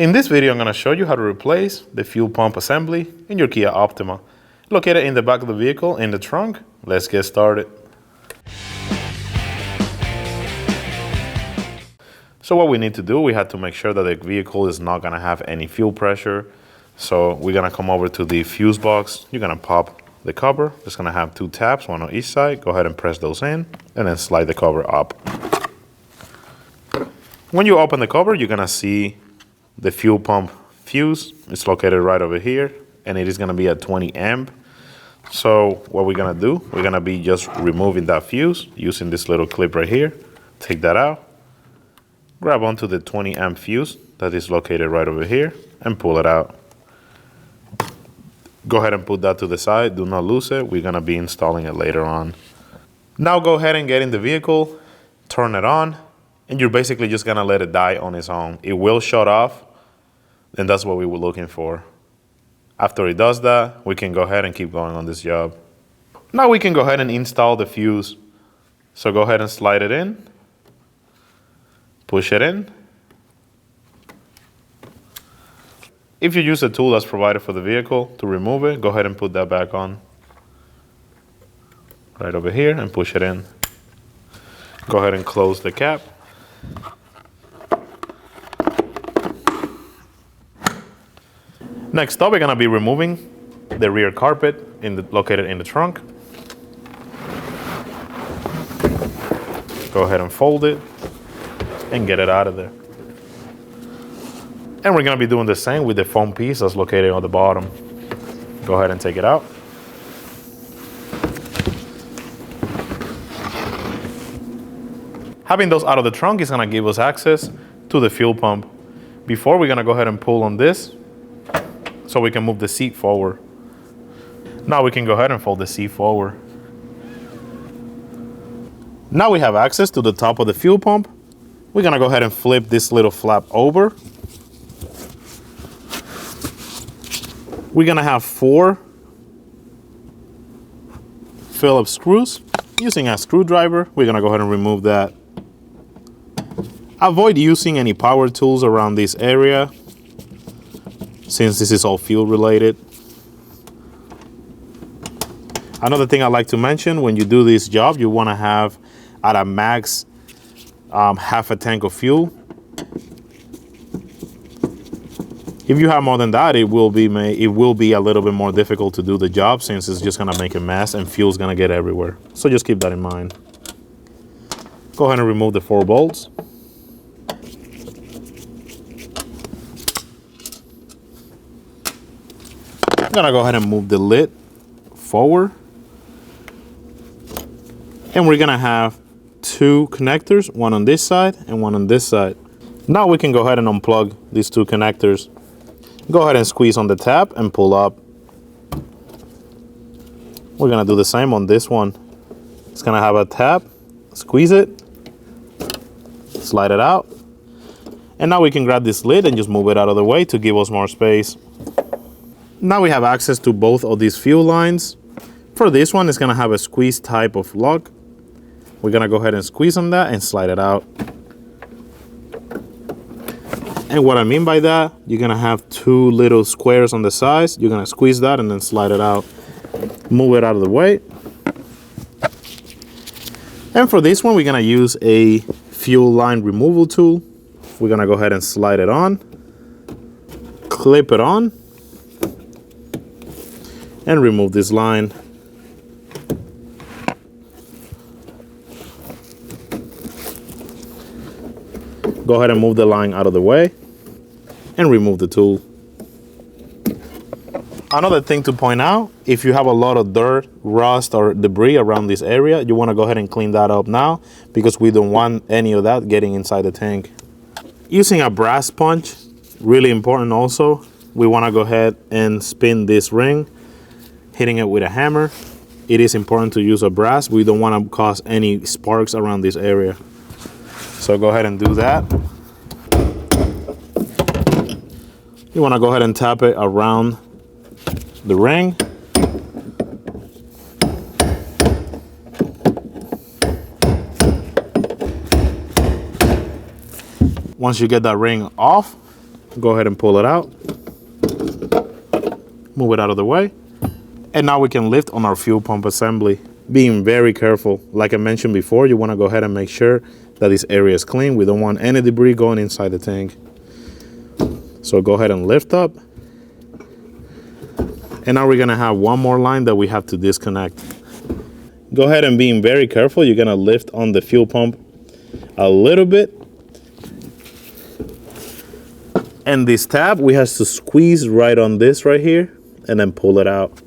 In this video, I'm going to show you how to replace the fuel pump assembly in your Kia Optima. Located in the back of the vehicle in the trunk. Let's get started. So what we need to do, we have to make sure that the vehicle is not going to have any fuel pressure. So we're going to come over to the fuse box. You're going to pop the cover. It's going to have 2 tabs, one on each side. Go ahead and press those in and then slide the cover up. When you open the cover, you're going to see the fuel pump fuse. It's located right over here, and it is going to be at 20 amp. So what we're going to do, we're going to be just removing that fuse using this little clip right here. Take that out, grab onto the 20 amp fuse that is located right over here, and pull it out. Go ahead and put that to the side. Do not lose it. We're going to be installing it later on. Now go ahead and get in the vehicle, turn it on, and you're basically just going to let it die on its own. It will shut off, and that's what we were looking for. After it does that, we can go ahead and keep going on this job. Now we can go ahead and install the fuse. So go ahead and slide it in, push it in. If you use a tool that's provided for the vehicle to remove it, go ahead and put that back on. Right over here and push it in. Go ahead and close the cap. Next up, we're going to be removing the rear carpet located in the trunk. Go ahead and fold it and get it out of there. And we're going to be doing the same with the foam piece that's located on the bottom. Go ahead and take it out. Having those out of the trunk is going to give us access to the fuel pump. Before, we're going to go ahead and pull on this so we can move the seat forward. Now we can go ahead and fold the seat forward. Now we have access to the top of the fuel pump. We're going to go ahead and flip this little flap over. We're going to have 4 Phillips screws. Using a screwdriver, we're going to go ahead and remove that. Avoid using any power tools around this area since this is all fuel related. Another thing I'd like to mention, when you do this job, you want to have at a max half a tank of fuel. If you have more than that, it will be a little bit more difficult to do the job since it's just going to make a mess and fuel's going to get everywhere. So just keep that in mind. Go ahead and remove the 4 bolts. I'm going to go ahead and move the lid forward. And we're going to have 2 connectors, one on this side and one on this side. Now we can go ahead and unplug these 2 connectors. Go ahead and squeeze on the tab and pull up. We're going to do the same on this one. It's going to have a tab. Squeeze it. Slide it out. And now we can grab this lid and just move it out of the way to give us more space. Now we have access to both of these fuel lines. For this one, it's going to have a squeeze type of lock. We're going to go ahead and squeeze on that and slide it out. And what I mean by that, you're going to have 2 little squares on the sides. You're going to squeeze that and then slide it out. Move it out of the way. And for this one, we're going to use a fuel line removal tool. We're going to go ahead and slide it on. Clip it on. And remove this line. Go ahead and move the line out of the way and remove the tool. Another thing to point out, if you have a lot of dirt, rust, or debris around this area, you want to go ahead and clean that up now because we don't want any of that getting inside the tank. Using a brass punch, really important also, we want to go ahead and spin this ring, hitting it with a hammer. It is important to use a brass. We don't want to cause any sparks around this area. So go ahead and do that. You want to go ahead and tap it around the ring. Once you get that ring off, Go ahead and pull it out. Move it out of the way. And now we can lift on our fuel pump assembly. Being very careful. Like I mentioned before, you want to go ahead and make sure that this area is clean. We don't want any debris going inside the tank. So go ahead and lift up. And now we're going to have one more line that we have to disconnect. Go ahead and being very careful. You're going to lift on the fuel pump a little bit. And this tab, we have to squeeze right on this right here and then pull it out.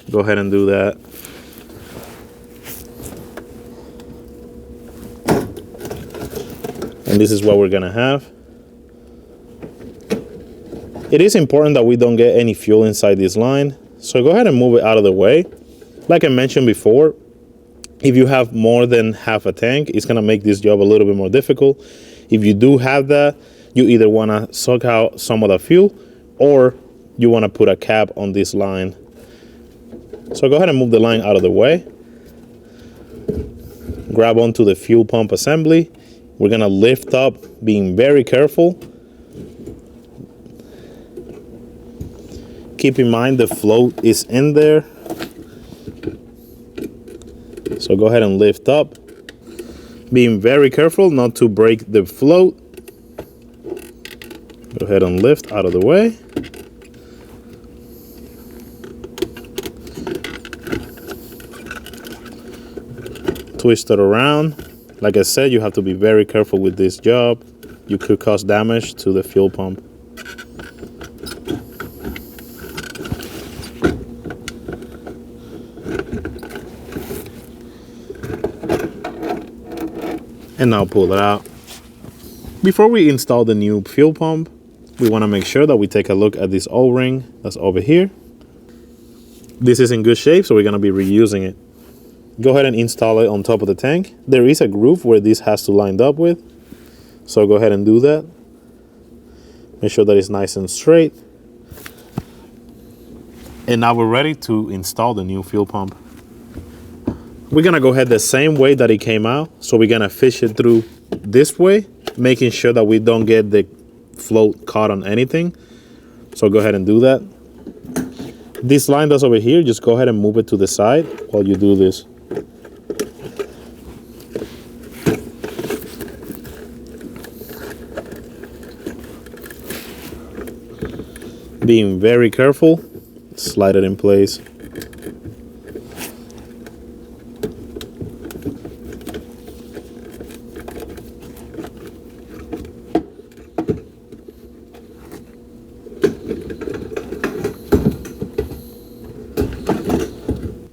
Go ahead and do that. And this is what we're gonna have. It is important that we don't get any fuel inside this line. So go ahead and move it out of the way. Like I mentioned before, if you have more than half a tank, it's gonna make this job a little bit more difficult. If you do have that, you either wanna suck out some of the fuel or you wanna put a cap on this line. So go ahead and move the line out of the way. Grab onto the fuel pump assembly. We're gonna lift up, being very careful. Keep in mind the float is in there. So go ahead and lift up. Being very careful not to break the float. Go ahead and lift out of the way. Twist it around. Like I said, you have to be very careful with this job. You could cause damage to the fuel pump. And now pull it out. Before we install the new fuel pump, we want to make sure that we take a look at this O-ring that's over here. This is in good shape, so we're going to be reusing it. Go ahead and install it on top of the tank. There is a groove where this has to line up with, so go ahead and do that. Make sure that it's nice and straight. And now we're ready to install the new fuel pump. We're gonna go ahead the same way that it came out. So we're gonna fish it through this way, making sure that we don't get the float caught on anything. So go ahead and do that. This line that's over here, just go ahead and move it to the side while you do this. Being very careful, slide it in place.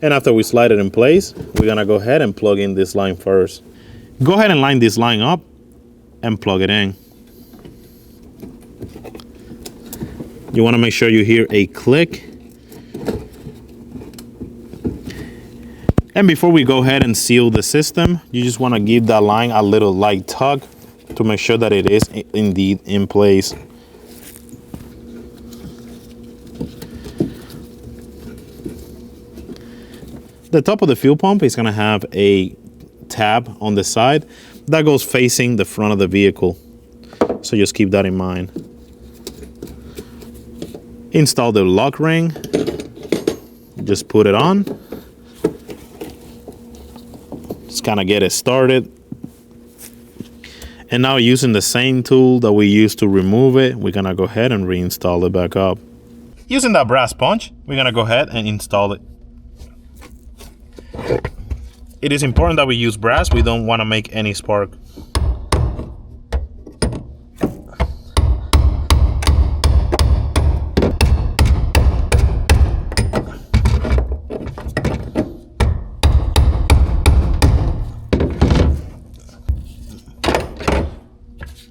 And after we slide it in place, we're gonna go ahead and plug in this line first. Go ahead and line this line up and plug it in. You wanna make sure you hear a click. And before we go ahead and seal the system, you just wanna give that line a little light tug to make sure that it is indeed in place. The top of the fuel pump is gonna have a tab on the side that goes facing the front of the vehicle. So just keep that in mind. Install the lock ring. Just put it on. Just kind of get it started. And now using the same tool that we used to remove it, we're gonna go ahead and reinstall it back up. Using that brass punch, we're gonna go ahead and install it. It is important that we use brass. We don't want to make any spark.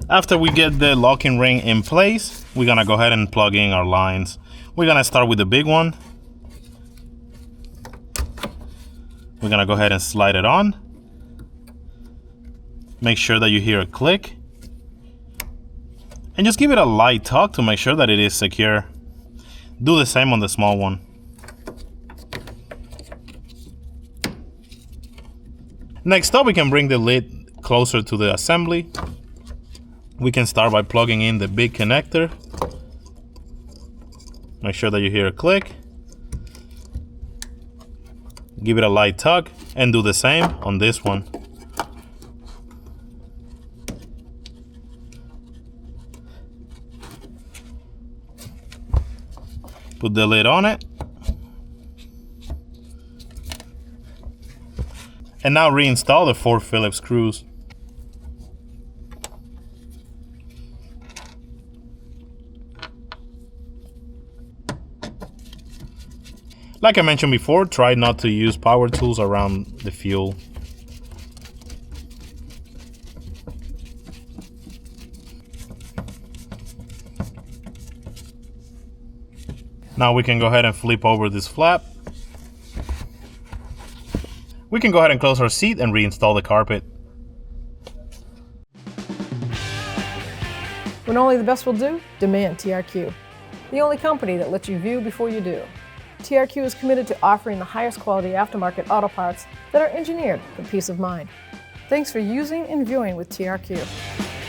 After we get the locking ring in place, we're gonna go ahead and plug in our lines. We're gonna start with the big one. We're gonna go ahead and slide it on. Make sure that you hear a click. And just give it a light tug to make sure that it is secure. Do the same on the small one. Next up, we can bring the lid closer to the assembly. We can start by plugging in the big connector. Make sure that you hear a click. Give it a light tug and do the same on this one. Put the lid on it. And now reinstall the 4 Phillips screws. Like I mentioned before, try not to use power tools around the fuel. Now we can go ahead and flip over this flap. We can go ahead and close our seat and reinstall the carpet. When only the best will do, demand TRQ. The only company that lets you view before you do. TRQ is committed to offering the highest quality aftermarket auto parts that are engineered for peace of mind. Thanks for using and viewing with TRQ.